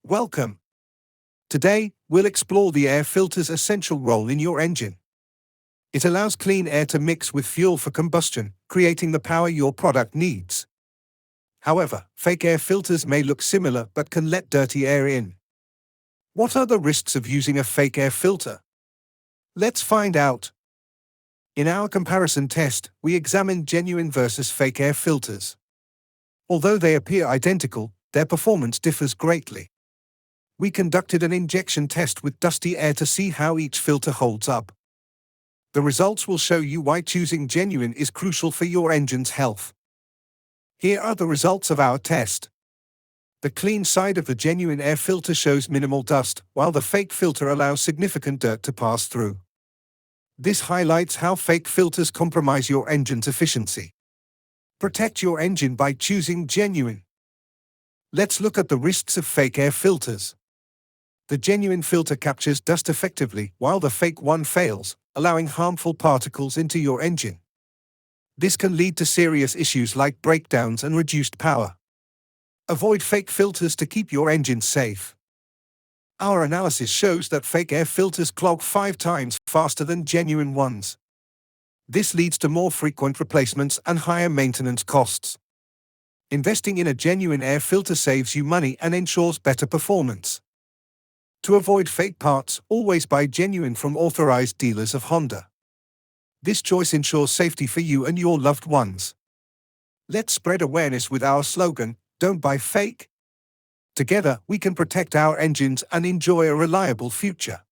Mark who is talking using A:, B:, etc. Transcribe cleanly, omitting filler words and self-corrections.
A: Welcome. Today, we'll explore the air filter's essential role in your engine. It allows clean air to mix with fuel for combustion, creating the power your product needs. However, fake air filters may look similar but can let dirty air in. What are the risks of using a fake air filter? Let's find out. In our comparison test, we examined genuine versus fake air filters. Although they appear identical, their performance differs greatly. We conducted an injection test with dusty air to see how each filter holds up. The results will show you why choosing genuine is crucial for your engine's health. Here are the results of our test. The clean side of the genuine air filter shows minimal dust, while the fake filter allows significant dirt to pass through. This highlights how fake filters compromise your engine's efficiency. Protect your engine by choosing genuine. Let's look at the risks of fake air filters. The genuine filter captures dust effectively, while the fake one fails, allowing harmful particles into your engine. This can lead to serious issues like breakdowns and reduced power. Avoid fake filters to keep your engine safe. Our analysis shows that fake air filters clog 5 times faster than genuine ones. This leads to more frequent replacements and higher maintenance costs. Investing in a genuine air filter saves you money and ensures better performance. To avoid fake parts, always buy genuine from authorized dealers of Honda. This choice ensures safety for you and your loved ones. Let's spread awareness with our slogan, "Don't buy fake." Together, we can protect our engines and enjoy a reliable future.